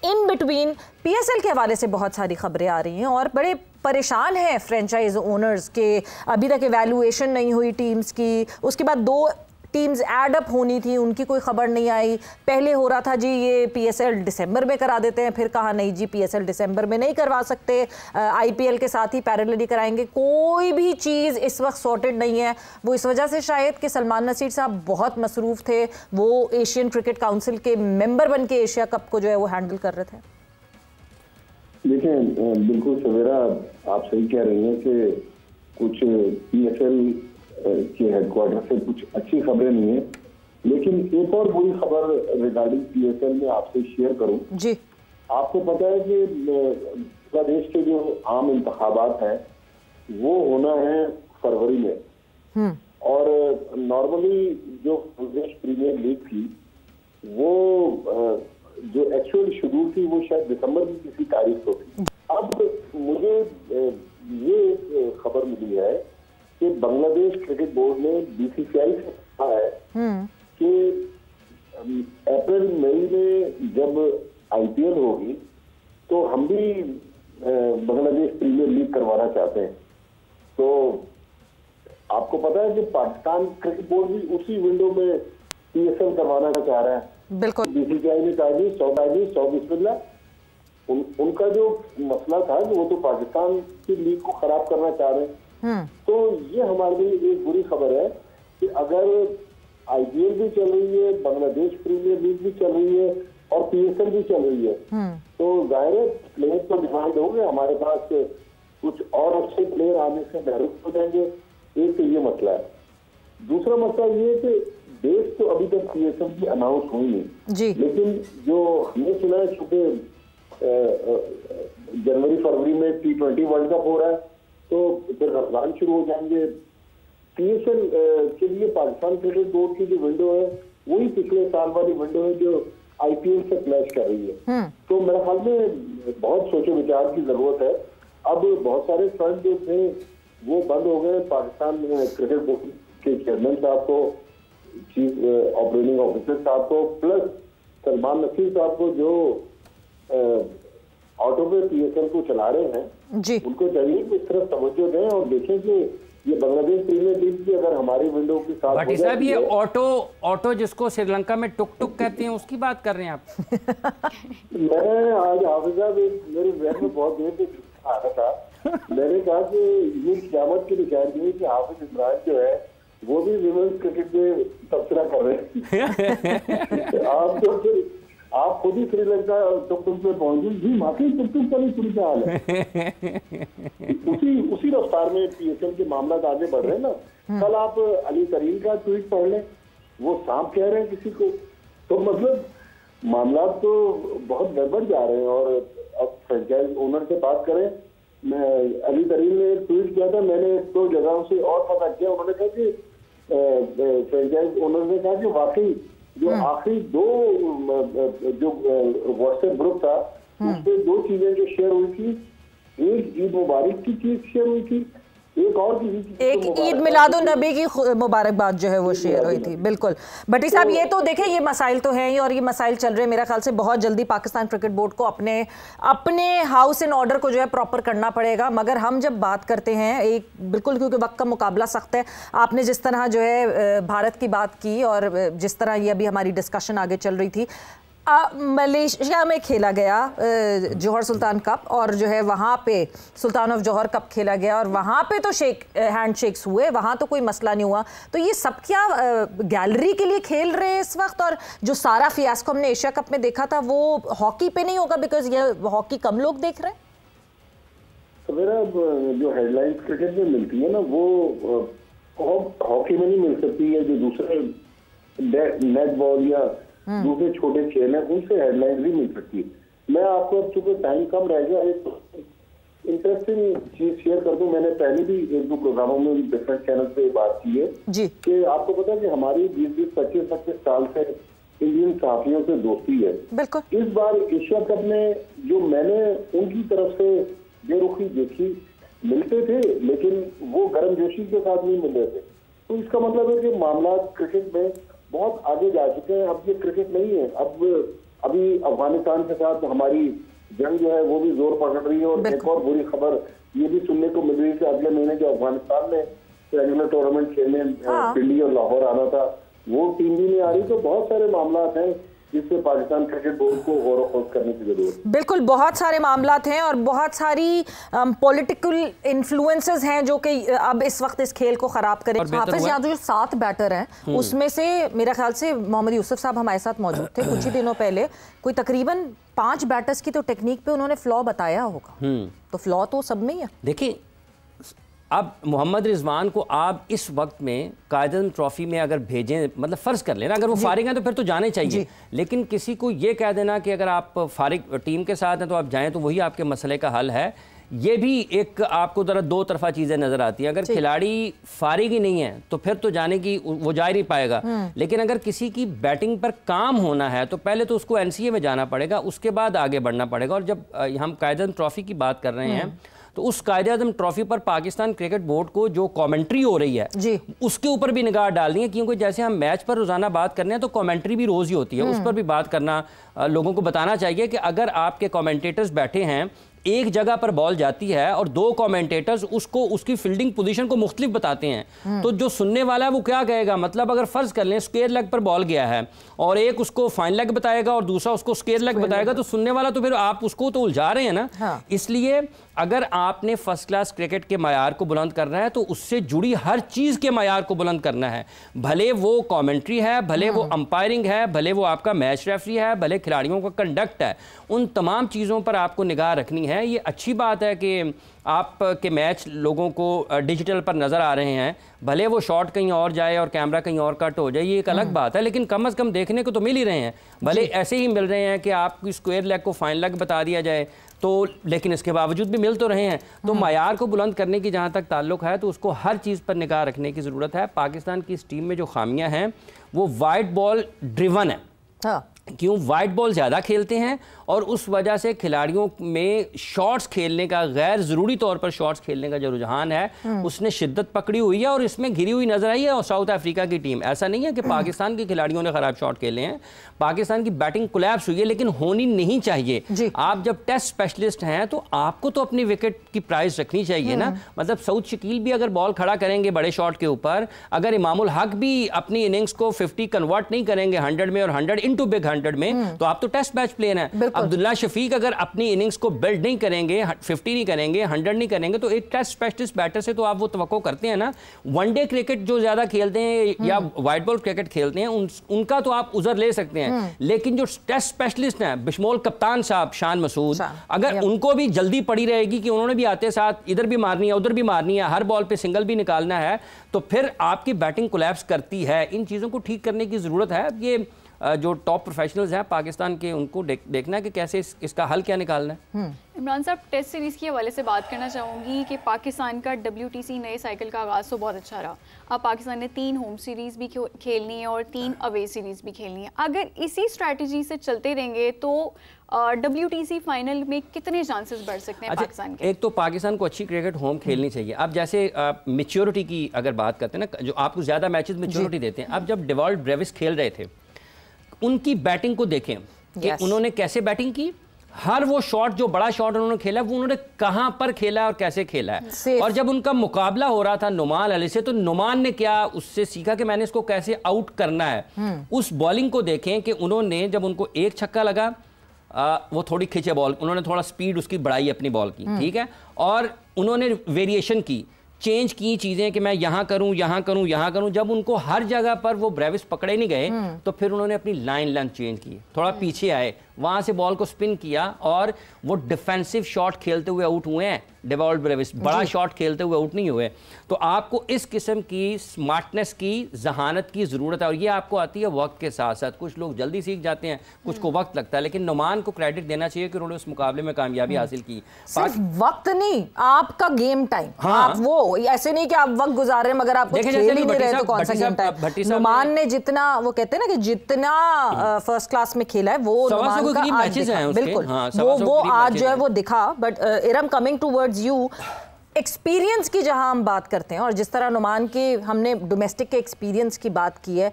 In between PSL के हवाले से बहुत सारी खबरें आ रही हैं और बड़े परेशान हैं फ्रेंचाइज ओनर्स के, अभी तक इवैल्यूएशन नहीं हुई टीम्स की, उसके बाद 2 टीम्स ऐड अप होनी थी, उनकी कोई खबर नहीं आई। पहले हो रहा था जी ये पीएसएल दिसंबर में करा देते हैं, फिर कहा नहीं जी पीएसएल दिसंबर में नहीं करवा सकते, आईपीएल के साथ ही पैरेलली कराएंगे। कोई भी चीज़ इस वक्त सॉर्टेड नहीं है। वो इस वजह से शायद कि सलमान नसीर साहब बहुत मसरूफ़ थे, वो एशियन क्रिकेट काउंसिल के मेंबर बन के एशिया कप को जो है वो हैंडल कर रहे थे। देखिए बिल्कुल सवेरा आप सही कह रही हैं कि कुछ पीएसएल के हेडक्वार्टर से कुछ अच्छी खबरें नहीं है, लेकिन एक और बुरी खबर रिगार्डिंग पीएसएल में आपसे शेयर करूं जी। आपको पता है कि बांग्लादेश के जो आम इंतखाबात हैं वो होना है फरवरी में, और नॉर्मली जो बांग्लादेश प्रीमियर लीग थी वो जो एक्चुअल शेड्यूल थी वो शायद दिसंबर की किसी तारीख को थी। अब मुझे ये खबर मिली है कि बांग्लादेश क्रिकेट बोर्ड ने बीसीसीआई से कहा है कि अप्रैल मई में जब आईपीएल होगी तो हम भी बांग्लादेश प्रीमियर लीग करवाना चाहते हैं। तो आपको पता है कि पाकिस्तान क्रिकेट बोर्ड भी उसी विंडो में पीएसएल करवाना चाह रहा है। बिल्कुल। बीसीसीआई ने कहा जी 100 बिस्मिल्लाह। उनका जो मसला था वो तो पाकिस्तान की लीग को खराब करना चाह रहे हैं। तो ये हमारे लिए एक बुरी खबर है कि अगर आईपीएल भी चल रही है, बांग्लादेश प्रीमियर लीग भी चल रही है और पीएसएल भी चल रही है, तो जाहिर है प्लेयर तो डिमांड होंगे, हमारे पास कुछ और अच्छे प्लेयर आने से महरूम हो जाएंगे। एक तो ये मसला है। दूसरा मसला ये है कि डेट तो अभी तक पीएसएल की अनाउंस हुई नहीं, लेकिन जो हमने सुना है चूंकि जनवरी फरवरी में T20 वर्ल्ड कप हो रहा है तो फिर रमजान शुरू हो जाएंगे। पीएसएल के लिए पाकिस्तान क्रिकेट बोर्ड की जो विंडो है वही पिछले साल वाली विंडो है जो आईपीएल से क्लैश कर रही है। तो मेरे ख्याल में बहुत सोचे विचार की जरूरत है। अब बहुत सारे फंड जो थे वो बंद हो गए। पाकिस्तान क्रिकेट बोर्ड के चेयरमैन साहब को, चीफ ऑपरेटिंग ऑफिसर साहब को, प्लस सलमान नसीर साहब को जो ऑटो पे पीएसएल को चला रहे हैं जी, उनको चाहिए कि इस तरफ तवज्जो दें और देखें कि ये बांग्लादेश प्रीमियर लीग की अगर हमारी विंडो के साथ भाटी साहब ये ऑटो जिसको श्रीलंका में टुक टुक कहते हैं उसकी बात कर रहे हैं आप? मैं आज हाफिज साहब मेरे जहन में बहुत देर से आ रहा था, मैंने कहा कि ये क़यामत की निशानी है कि हाफिज इमरान जो है वो भी विमेंस क्रिकेट में तबसरा कर रहे हैं। आप तो फिर आप खुद ही श्रीलंका टुक पे पहुंचे जी, वाकई टुक का भी पूरी हाल है। उसी रफ्तार में पीएसएल के मामला आगे बढ़ रहे हैं ना। कल आप अली करीम का ट्वीट पढ़ लें, वो सांप कह रहे हैं किसी को, तो मतलब मामला तो बहुत गड़बड़ जा रहे हैं। और अब फ्रेंचाइज ओनर से बात करें, मैं अली करीम ने एक ट्वीट किया था, मैंने 2 जगहों से और पता किया, उन्होंने कहा कि फ्रेंचाइज ओनर ने कहा कि वाकई जो आखिरी 2 जो व्हाट्सएप ग्रुप था उसमें 2 चीजें जो शेयर हुई थी, एक ईद मुबारक की चीज शेयर हुई थी, एक और किसी एक ईद मिलादुन नबी की मुबारकबाद जो है वो शेयर हुई थी। बिल्कुल भट्टी साहब, ये तो देखें ये मसाइल तो हैं ही और ये मसाइल चल रहे हैं। मेरा ख्याल से बहुत जल्दी पाकिस्तान क्रिकेट बोर्ड को अपने हाउस इन ऑर्डर को जो है प्रॉपर करना पड़ेगा। मगर हम जब बात करते हैं एक बिल्कुल, क्योंकि वक्त का मुकाबला सख्त है, आपने जिस तरह जो है भारत की बात की और जिस तरह ये अभी हमारी डिस्कशन आगे चल रही थी, मलेशिया में खेला गया जौहर सुल्तान कप और जो है वहाँ पे सुल्तान ऑफ जौहर कप खेला गया और वहाँ पे तो हैंडशेक्स हुए, वहाँ तो कोई मसला नहीं हुआ। तो ये सब क्या गैलरी के लिए खेल रहे हैं इस वक्त? और जो सारा फियास्को हमने एशिया कप में देखा था वो हॉकी पे नहीं होगा, बिकॉज ये हॉकी कम लोग देख रहे हैं। तो मेरा जो हेडलाइन क्रिकेट में मिलती है ना वो हॉकी में नहीं मिल सकती है। जो दूसरे नेट बॉल या दूसरे छोटे खेल हैं उनसे हेडलाइन भी मिल सकती है। मैं आपको अब चूंकि टाइम कम रह गया, एक इंटरेस्टिंग चीज शेयर कर दूं। मैंने पहले भी 1-2 प्रोग्रामों में डिफरेंट चैनल पे बात की है कि आपको पता है कि हमारी 20-25 साल से इंडियन सहाफियों से दोस्ती है। इस बार एशिया कप में जो मैंने उनकी तरफ से बेरुखी देखी, मिलते थे लेकिन वो गर्मजोशी के साथ नहीं मिल रहे थे। तो इसका मतलब है कि मामला क्रिकेट में बहुत आगे जा चुके हैं। अब ये क्रिकेट नहीं है, अब अभी अफगानिस्तान के साथ हमारी जंग जो है वो भी जोर पकड़ रही है। और एक और बुरी खबर ये भी सुनने को मिल रही है कि अगले महीने जो अफगानिस्तान में रेगुलर टूर्नामेंट खेलने दिल्ली और लाहौर आना था, वो टीम भी नहीं आ रही। तो बहुत सारे मामला हैं जिससे पाकिस्तान क्रिकेट बोर्ड को गौर व खोज करने की जरूरत है। बिल्कुल, बहुत सारे मामलात हैं और बहुत सारी पॉलिटिकल इन्फ्लुएंसेस हैं जो कि अब इस वक्त इस खेल को खराब करें। हाफिज यादव जो 7 बैटर हैं उसमें से मेरे ख्याल से मोहम्मद यूसुफ साहब हमारे साथ मौजूद थे कुछ ही दिनों पहले। कोई तकरीबन 5 बैटर्स की तो टेक्निक पे उन्होंने फ्लॉ बताया होगा, तो फ्लॉ तो सब में ही है। देखिए, अब मोहम्मद रिजवान को आप इस वक्त में कायदे-ए-आज़म ट्रॉफी में अगर भेजें, मतलब फ़र्ज़ कर लेना अगर वो फारिग हैं तो फिर तो जाने चाहिए, लेकिन किसी को ये कह देना कि अगर आप फारिग टीम के साथ हैं तो आप जाएं तो वही आपके मसले का हल है, ये भी एक आपको ज़रा दो तरफा चीज़ें नज़र आती हैं। अगर खिलाड़ी फारिग ही नहीं है तो फिर तो जाने की वो जा ही नहीं पाएगा, लेकिन अगर किसी की बैटिंग पर काम होना है तो पहले तो उसको NCA में जाना पड़ेगा, उसके बाद आगे बढ़ना पड़ेगा। और जब हम कायदे-ए-आज़म ट्रॉफी की बात कर रहे हैं तो उस कायदे-ए-आज़म ट्रॉफी पर पाकिस्तान क्रिकेट बोर्ड को जो कमेंट्री हो रही है उसके ऊपर भी निगाह डालनी है, क्योंकि जैसे हम मैच पर रोजाना बात करने हैं तो कमेंट्री भी रोज ही होती है, उस पर भी बात करना, लोगों को बताना चाहिए कि अगर आपके कमेंटेटर्स बैठे हैं, एक जगह पर बॉल जाती है और 2 कमेंटेटर्स उसको उसकी फील्डिंग पोजीशन को मुख्तलिफ बताते हैं, तो जो सुनने वाला है वो क्या कहेगा। मतलब अगर फर्ज कर लें स्क्वायर लेग पर बॉल गया है और एक उसको फाइन लेग बताएगा और दूसरा उसको स्क्वायर लेग बताएगा, तो सुनने वाला तो फिर आप उसको तो उलझा रहे हैं ना। हाँ। इसलिए अगर आपने फर्स्ट क्लास क्रिकेट के मयार को बुलंद करना है तो उससे जुड़ी हर चीज़ के मयार को बुलंद करना है, भले वो कमेंट्री है, भले वो अंपायरिंग है, भले वो आपका मैच रेफरी है, भले खिलाड़ियों का कंडक्ट है, उन तमाम चीज़ों पर आपको निगाह रखनी है। ये अच्छी बात है कि आपके मैच लोगों को डिजिटल पर नज़र आ रहे हैं, भले वो शॉट कहीं और जाए और कैमरा कहीं और कट हो जाए, ये एक अलग बात है, लेकिन कम से कम देखने को तो मिल ही रहे हैं। भले ऐसे ही मिल रहे हैं कि आपकी स्क्वायर लेग को फाइन लेग बता दिया जाए तो, लेकिन इसके बावजूद भी मिल तो रहे हैं। तो मयार को बुलंद करने की जहाँ तक ताल्लुक है तो उसको हर चीज़ पर निगाह रखने की ज़रूरत है। पाकिस्तान की इस टीम में जो खामियाँ हैं वो वाइट बॉल ड्रिवन है। हाँ। क्यों? वाइट बॉल ज़्यादा खेलते हैं और उस वजह से खिलाड़ियों में शॉट्स खेलने का, गैर ज़रूरी तौर पर शॉट्स खेलने का जो रुझान है उसने शिद्दत पकड़ी हुई है और इसमें घिरी हुई नजर आई है। और साउथ अफ्रीका की टीम, ऐसा नहीं है कि पाकिस्तान के खिलाड़ियों ने ख़राब शॉट खेले हैं, पाकिस्तान की बैटिंग कोलैप्स हुई है, लेकिन होनी नहीं चाहिए। आप जब टेस्ट स्पेशलिस्ट हैं तो आपको तो अपनी विकेट की प्राइस रखनी चाहिए ना। मतलब सऊद शकील भी अगर बॉल खड़ा करेंगे बड़े शॉट के ऊपर, अगर इमामुल हक भी अपनी इनिंग्स को 50 कन्वर्ट नहीं करेंगे 100 में और 100 इंटू बिग 100 में, तो आप तो टेस्ट मैच प्लेयर हैं। अब्दुल्ला शफीक अगर अपनी इनिंग्स को बिल्ड नहीं करेंगे, 50 नहीं करेंगे, 100 नहीं करेंगे, तो एक टेस्ट स्पेशलिस्ट बैटर से तो आप वो तवक्को करते हैं ना। वनडे क्रिकेट जो ज्यादा खेलते हैं या व्हाइट बॉल क्रिकेट खेलते हैं उनका तो आप उजर ले सकते हैं, लेकिन जो टेस्ट स्पेशलिस्ट हैं, बिशमोल कप्तान साहब शान मसूद, अगर उनको भी जल्दी पड़ी रहेगी कि उन्होंने भी आते साथ इधर भी मारनी है उधर भी मारनी है, हर बॉल पे सिंगल भी निकालना है, तो फिर आपकी बैटिंग कोलैप्स करती है। इन चीज़ों को ठीक करने की ज़रूरत है। ये जो टॉप प्रोफेशनल्स हैं पाकिस्तान के, उनको देखना है कि कैसे इसका हल क्या निकालना है। इमरान साहब, टेस्ट सीरीज़ के हवाले से बात करना चाहूँगी कि पाकिस्तान का WTC नए साइकिल का आगाज़ तो बहुत अच्छा रहा। अब पाकिस्तान ने 3 होम सीरीज़ भी खेलनी है और 3 अवे सीरीज़ भी खेलनी है। अगर इसी स्ट्रैटेजी से चलते रहेंगे तो WTC फाइनल में कितने चांसेस बढ़ सकते हैं पाकिस्तान के? एक तो पाकिस्तान को अच्छी क्रिकेट होम खेलनी चाहिए। अब जैसे मैच्योरिटी की अगर बात करते हैं ना, जो आपको ज़्यादा मैचेस मैच्योरिटी देते हैं, अब जब डेवॉल्ट ब्रेविस खेल रहे थे उनकी बैटिंग को देखें कि उन्होंने कैसे बैटिंग की। हर वो शॉट जो बड़ा शॉट उन्होंने खेला वो उन्होंने कहां पर खेला और कैसे खेला है। और जब उनका मुकाबला हो रहा था नुमान अली से, तो नुमान ने क्या उससे सीखा कि मैंने इसको कैसे आउट करना है। उस बॉलिंग को देखें कि उन्होंने जब उनको एक छक्का लगा, वो थोड़ी खिंचे बॉल, उन्होंने थोड़ा स्पीड उसकी बढ़ाई अपनी बॉल की, ठीक है, और उन्होंने वेरिएशन की, चेंज की चीजें कि मैं यहां करूं यहां करूं यहां करूं। जब उनको हर जगह पर वो ब्रेविस पकड़े नहीं गए तो फिर उन्होंने अपनी लाइन लेंथ चेंज की, थोड़ा पीछे आए, वहां से बॉल को स्पिन किया और वो डिफेंसिव शॉट खेलते हुए आउट हुए हैं। डेवॉल्ट ब्रेविस बड़ा शॉट खेलते हुए आउट नहीं हुए। तो आपको इस किस्म की स्मार्टनेस की, जहानत की ज़रूरत है, और ये आपको आती है वक्त के साथ साथ। कुछ लोग जल्दी सीख जाते हैं, कुछ को वक्त लगता है, लेकिन नुमान को क्रेडिट देना चाहिए कि उन्होंने उस मुकाबले में कामयाबी हासिल की। सिर्फ वक्त नहीं, आपका गेम टाइम। आप वो ऐसे नहीं कि आप वक्त गुजार रहे हैं मगर आप खेल ही नहीं रहे तो कौन सा गेम टाइम। नुमान ने जितना, वो कहते हैं ना कि जितना फर्स्ट क्लास में खेला है वो नुमान का आज दिखा, बिल्कुल वो आज जो है वो दिखा। But Iram, coming towards you, experience की जहां हम बात करते हैं और जिस तरह नुमान के, हमने डोमेस्टिक के एक्सपीरियंस की बात की है,